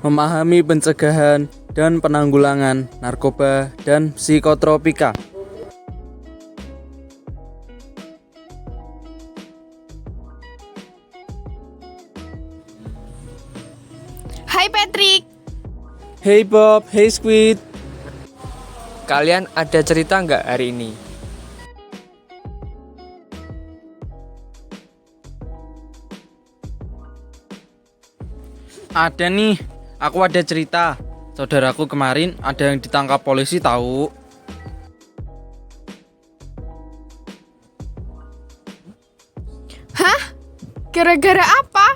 memahami pencegahan dan penanggulangan narkoba dan psikotropika. Hai Patrick. Hey Bob, hey Squid. Kalian ada cerita nggak hari ini? Ada nih, aku ada cerita. Saudaraku kemarin ada yang ditangkap polisi tahu. Hah? Gara-gara apa?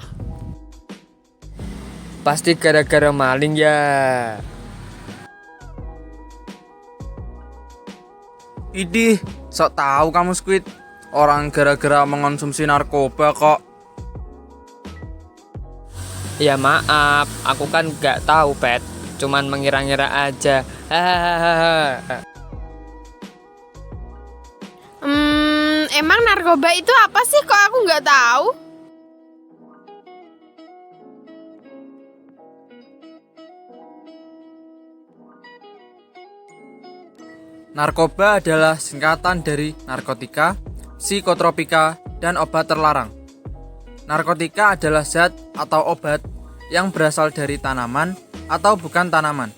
Pasti gara-gara maling ya. Idih, sok tahu kamu Squid. Orang gara-gara mengonsumsi narkoba kok. Ya maaf, aku kan nggak tahu Pet. Cuman mengira-ngira aja. Hahaha. Emang narkoba itu apa sih? Kok aku nggak tahu? Narkoba adalah singkatan dari narkotika, psikotropika, dan obat terlarang. Narkotika adalah zat atau obat yang berasal dari tanaman atau bukan tanaman,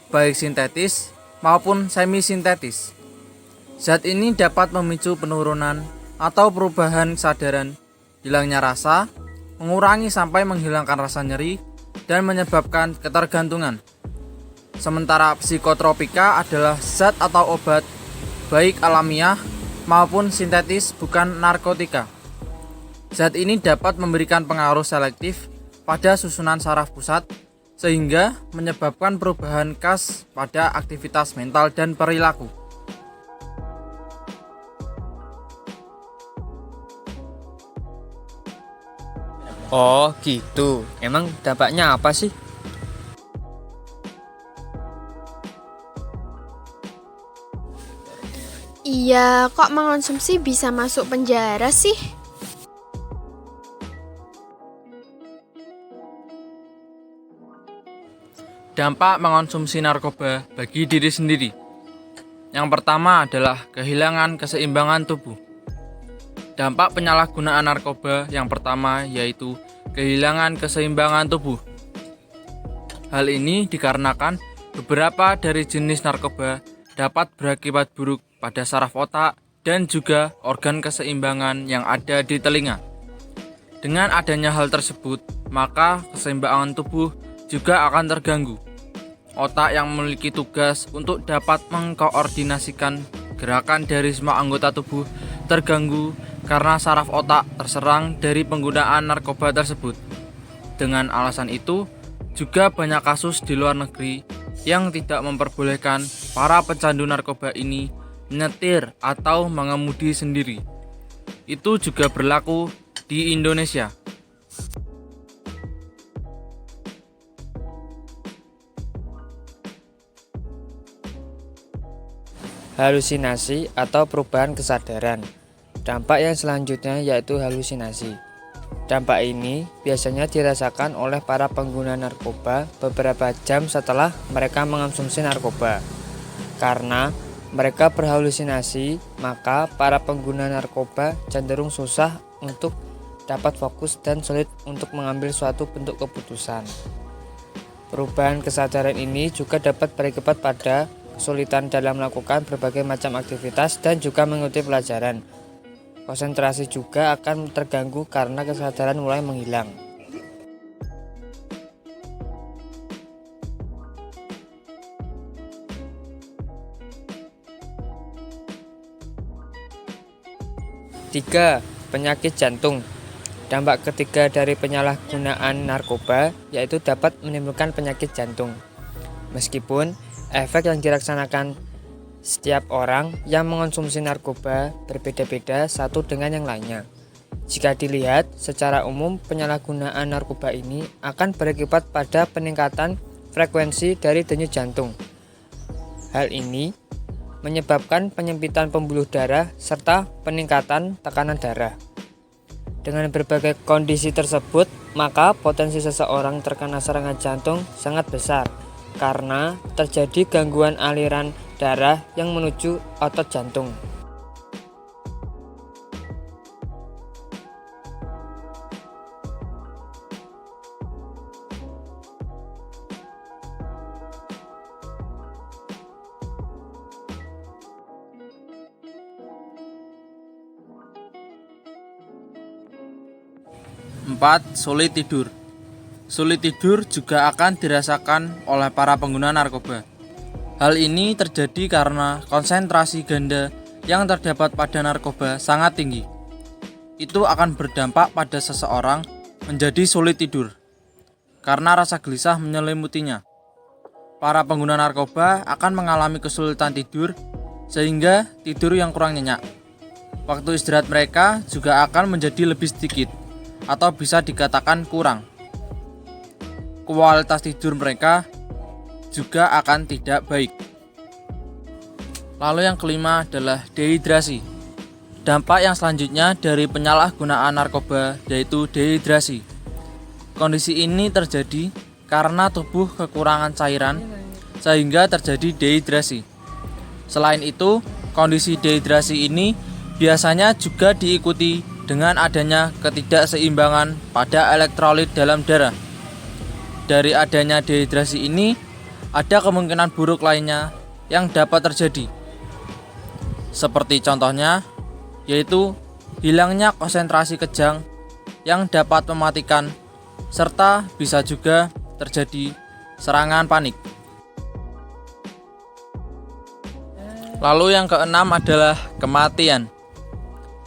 baik sintetis maupun semi-sintetis. Zat ini dapat memicu penurunan atau perubahan kesadaran, hilangnya rasa, mengurangi sampai menghilangkan rasa nyeri, dan menyebabkan ketergantungan. Sementara psikotropika adalah zat atau obat, baik alamiah maupun sintetis bukan narkotika. Zat ini dapat memberikan pengaruh selektif pada susunan saraf pusat, sehingga menyebabkan perubahan khas pada aktivitas mental dan perilaku. Oh gitu, emang dampaknya apa sih? Iya, kok mengonsumsi bisa masuk penjara sih? Dampak mengonsumsi narkoba bagi diri sendiri. Yang pertama adalah kehilangan keseimbangan tubuh. Dampak penyalahgunaan narkoba yang pertama yaitu kehilangan keseimbangan tubuh. Hal ini dikarenakan beberapa dari jenis narkoba dapat berakibat buruk pada saraf otak dan juga organ keseimbangan yang ada di telinga. Dengan adanya hal tersebut, maka keseimbangan tubuh juga akan terganggu. Otak yang memiliki tugas untuk dapat mengkoordinasikan gerakan dari semua anggota tubuh terganggu karena saraf otak terserang dari penggunaan narkoba tersebut. Dengan alasan itu, juga banyak kasus di luar negeri yang tidak memperbolehkan para pecandu narkoba ini menyetir atau mengemudi sendiri. Itu juga berlaku di Indonesia. Halusinasi atau perubahan kesadaran. Dampak yang selanjutnya yaitu halusinasi. Dampak ini biasanya dirasakan oleh para pengguna narkoba beberapa jam setelah mereka mengonsumsi narkoba. Karena mereka berhalusinasi, maka para pengguna narkoba cenderung susah untuk dapat fokus dan sulit untuk mengambil suatu bentuk keputusan. Perubahan kesadaran ini juga dapat berakibat pada kesulitan dalam melakukan berbagai macam aktivitas dan juga mengikuti pelajaran. Konsentrasi juga akan terganggu karena kesadaran mulai menghilang. Tiga, penyakit jantung. Dampak ketiga dari penyalahgunaan narkoba yaitu dapat menimbulkan penyakit jantung. Meskipun efek yang dirasakan setiap orang yang mengonsumsi narkoba berbeda-beda satu dengan yang lainnya. Jika dilihat secara umum, penyalahgunaan narkoba ini akan berakibat pada peningkatan frekuensi dari denyut jantung. Hal ini menyebabkan penyempitan pembuluh darah serta peningkatan tekanan darah. Dengan berbagai kondisi tersebut, maka potensi seseorang terkena serangan jantung sangat besar karena terjadi gangguan aliran darah yang menuju otot jantung. Empat, sulit tidur. Sulit tidur juga akan dirasakan oleh para pengguna narkoba. Hal ini terjadi karena konsentrasi ganda yang terdapat pada narkoba sangat tinggi. Itu akan berdampak pada seseorang menjadi sulit tidur karena rasa gelisah menyelimutinya. Para pengguna narkoba akan mengalami kesulitan tidur sehingga tidur yang kurang nyenyak. Waktu istirahat mereka juga akan menjadi lebih sedikit atau bisa dikatakan kurang. Kualitas tidur mereka juga akan tidak baik. Lalu yang kelima adalah dehidrasi. Dampak yang selanjutnya dari penyalahgunaan narkoba yaitu dehidrasi. Kondisi ini terjadi karena tubuh kekurangan cairan sehingga terjadi dehidrasi. Selain itu, kondisi dehidrasi ini biasanya juga diikuti dengan adanya ketidakseimbangan pada elektrolit dalam darah. Dari adanya dehidrasi ini, ada kemungkinan buruk lainnya yang dapat terjadi. Seperti contohnya, yaitu hilangnya konsentrasi kejang yang dapat mematikan, serta bisa juga terjadi serangan panik. Lalu yang keenam adalah kematian.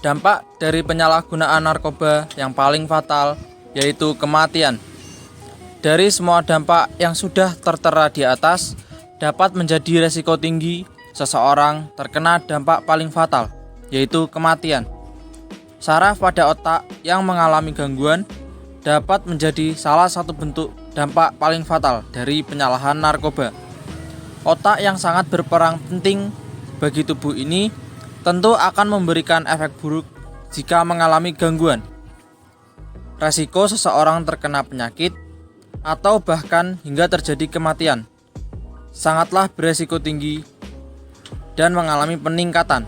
Dampak dari penyalahgunaan narkoba yang paling fatal yaitu kematian. Dari semua dampak yang sudah tertera di atas, dapat menjadi resiko tinggi seseorang terkena dampak paling fatal, yaitu kematian. Saraf pada otak yang mengalami gangguan dapat menjadi salah satu bentuk dampak paling fatal dari penyalahan narkoba. Otak yang sangat berperan penting bagi tubuh ini tentu akan memberikan efek buruk jika mengalami gangguan. Resiko seseorang terkena penyakit atau bahkan hingga terjadi kematian sangatlah beresiko tinggi dan mengalami peningkatan.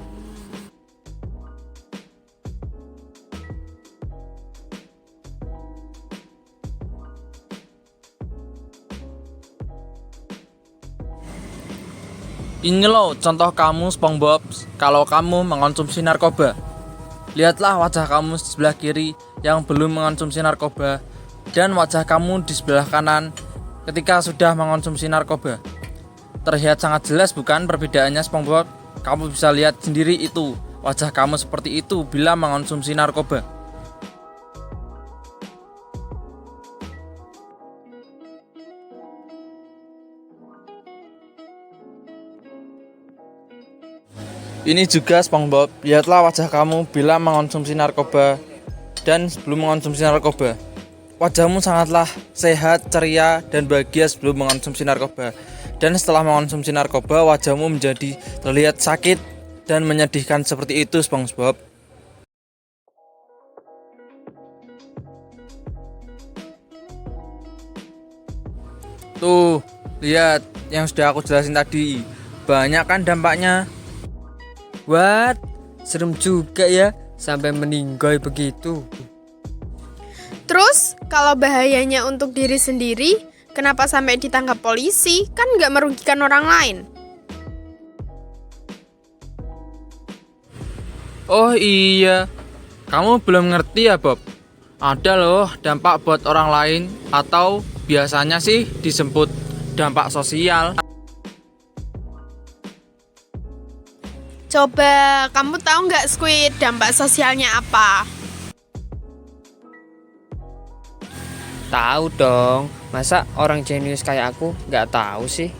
Ini loh contoh kamu SpongeBob kalau kamu mengonsumsi narkoba. Lihatlah wajah kamu di sebelah kiri yang belum mengonsumsi narkoba dan wajah kamu di sebelah kanan ketika sudah mengonsumsi narkoba. Terlihat sangat jelas bukan perbedaannya SpongeBob? Kamu bisa lihat sendiri itu wajah kamu seperti itu bila mengonsumsi narkoba. Ini juga SpongeBob, lihatlah wajah kamu bila mengonsumsi narkoba dan sebelum mengonsumsi narkoba. Wajahmu sangatlah sehat, ceria, dan bahagia sebelum mengonsumsi narkoba. Dan setelah mengonsumsi narkoba, wajahmu menjadi terlihat sakit dan menyedihkan seperti itu SpongeBob. Tuh, lihat yang sudah aku jelasin tadi. Banyak kan dampaknya. What? Serem juga ya, sampai meninggoy begitu. Terus, kalau bahayanya untuk diri sendiri, kenapa sampai ditangkap polisi? Kan nggak merugikan orang lain. Oh iya, kamu belum ngerti ya Bob? Ada loh dampak buat orang lain atau biasanya sih disebut dampak sosial. Coba, kamu tahu nggak Squid dampak sosialnya apa? Tahu dong, masa orang jenius kayak aku nggak tahu sih?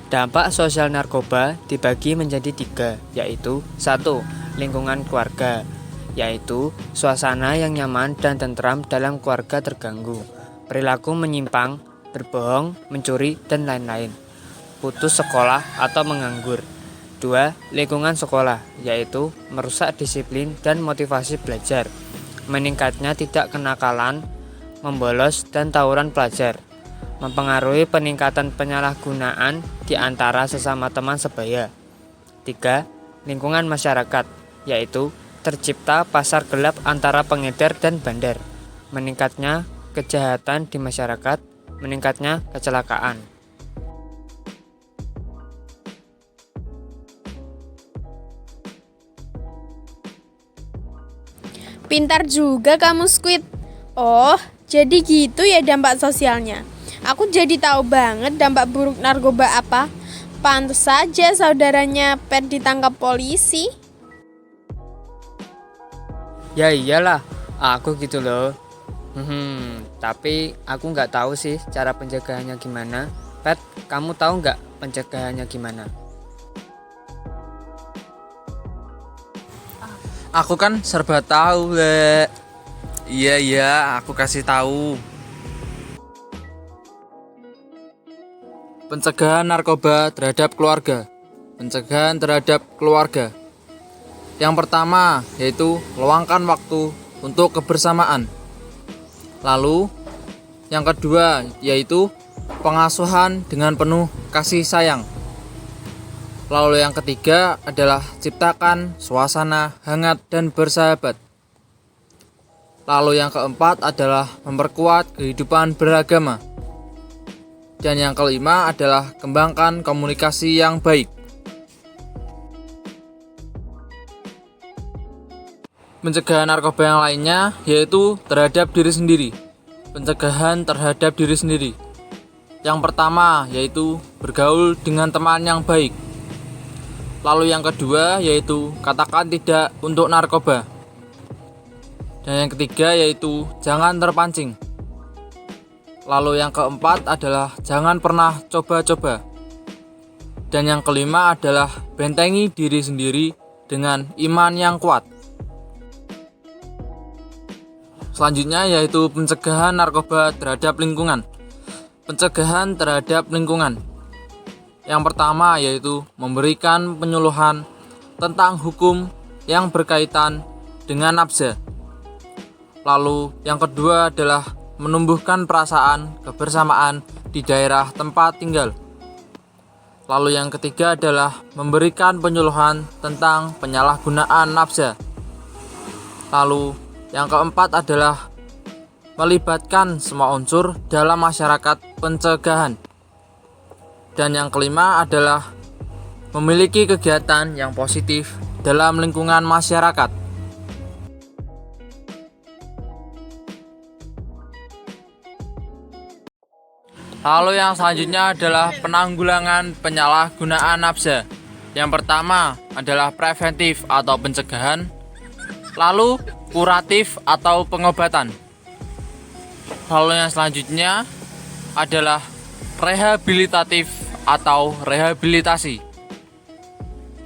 Dampak sosial narkoba dibagi menjadi 3, yaitu 1. Lingkungan keluarga, yaitu suasana yang nyaman dan tentram dalam keluarga terganggu. Perilaku menyimpang, berbohong, mencuri, dan lain-lain. putus sekolah atau menganggur. 2. Lingkungan sekolah, yaitu merusak disiplin dan motivasi belajar. Meningkatnya tidak kenakalan, membolos, dan tawuran pelajar. Mempengaruhi peningkatan penyalahgunaan di antara sesama teman sebaya. 3. Lingkungan masyarakat, yaitu tercipta pasar gelap antara pengedar dan bandar. Meningkatnya kejahatan di masyarakat, meningkatnya kecelakaan. Pintar juga kamu, Squid. Oh, jadi gitu ya dampak sosialnya. Aku jadi tahu banget dampak buruk narkoba apa. Pantes saja saudaranya Pet ditangkap polisi. Ya iyalah, aku gitu loh. Tapi aku nggak tahu sih cara pencegahannya gimana. Pet, kamu tahu nggak pencegahannya gimana? Aku kan serba tahu, Le. Iya, aku kasih tahu. Pencegahan narkoba terhadap keluarga. Pencegahan terhadap keluarga. Yang pertama yaitu luangkan waktu untuk kebersamaan. Lalu yang kedua yaitu pengasuhan dengan penuh kasih sayang. Lalu yang ketiga adalah ciptakan suasana hangat dan bersahabat. Lalu yang keempat adalah memperkuat kehidupan beragama. Dan yang kelima adalah kembangkan komunikasi yang baik. Pencegahan narkoba yang lainnya yaitu terhadap diri sendiri. Pencegahan terhadap diri sendiri. Yang pertama yaitu bergaul dengan teman yang baik. Lalu yang kedua yaitu katakan tidak untuk narkoba. Dan yang ketiga yaitu jangan terpancing. Lalu yang keempat adalah jangan pernah coba-coba. Dan yang kelima adalah bentengi diri sendiri dengan iman yang kuat. Selanjutnya yaitu pencegahan narkoba terhadap lingkungan. Pencegahan terhadap lingkungan. Yang pertama yaitu memberikan penyuluhan tentang hukum yang berkaitan dengan nafsa. Lalu yang kedua adalah menumbuhkan perasaan kebersamaan di daerah tempat tinggal. Lalu yang ketiga adalah memberikan penyuluhan tentang penyalahgunaan nafsa. Lalu yang keempat adalah melibatkan semua unsur dalam masyarakat pencegahan. Dan yang kelima adalah memiliki kegiatan yang positif dalam lingkungan masyarakat. Lalu yang selanjutnya adalah penanggulangan penyalahgunaan nafsa. Yang pertama adalah preventif atau pencegahan. Lalu kuratif atau pengobatan. Lalu yang selanjutnya adalah rehabilitatif atau rehabilitasi.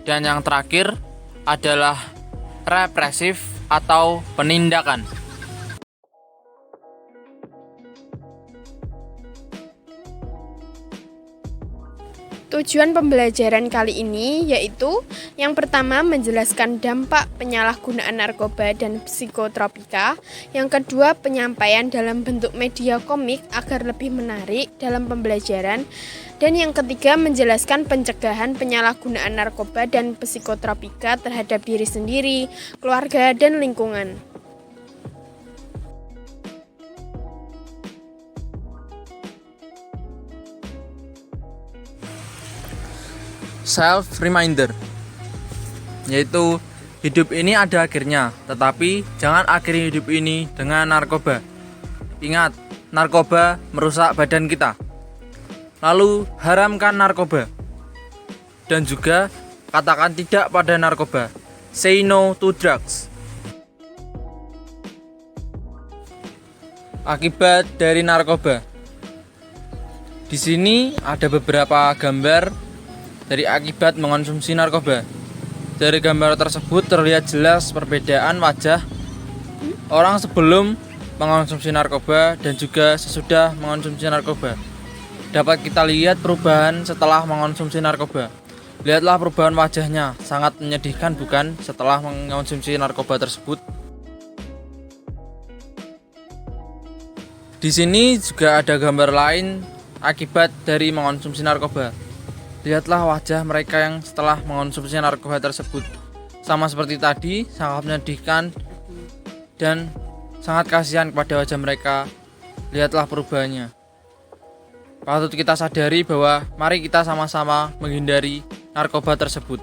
Dan yang terakhir adalah represif atau penindakan. Tujuan pembelajaran kali ini yaitu yang pertama menjelaskan dampak penyalahgunaan narkoba dan psikotropika, yang kedua penyampaian dalam bentuk media komik agar lebih menarik dalam pembelajaran, dan yang ketiga menjelaskan pencegahan penyalahgunaan narkoba dan psikotropika terhadap diri sendiri, keluarga, dan lingkungan. Self-reminder, yaitu hidup ini ada akhirnya, tetapi jangan akhiri hidup ini dengan narkoba. Ingat, narkoba merusak badan kita. Lalu haramkan narkoba. Dan juga katakan tidak pada narkoba. Say no to drugs. Akibat dari narkoba. Di sini ada beberapa gambar dari akibat mengonsumsi narkoba. Dari gambar tersebut terlihat jelas perbedaan wajah orang sebelum mengonsumsi narkoba dan juga sesudah mengonsumsi narkoba. dapat kita lihat perubahan setelah mengonsumsi narkoba. Lihatlah perubahan wajahnya, sangat menyedihkan bukan setelah mengonsumsi narkoba tersebut. Di sini juga ada gambar lain akibat dari mengonsumsi narkoba. Lihatlah wajah mereka yang setelah mengonsumsi narkoba tersebut. Sama seperti tadi, sangat menyedihkan dan sangat kasihan kepada wajah mereka. Lihatlah perubahannya. Patut kita sadari bahwa mari kita sama-sama menghindari narkoba tersebut.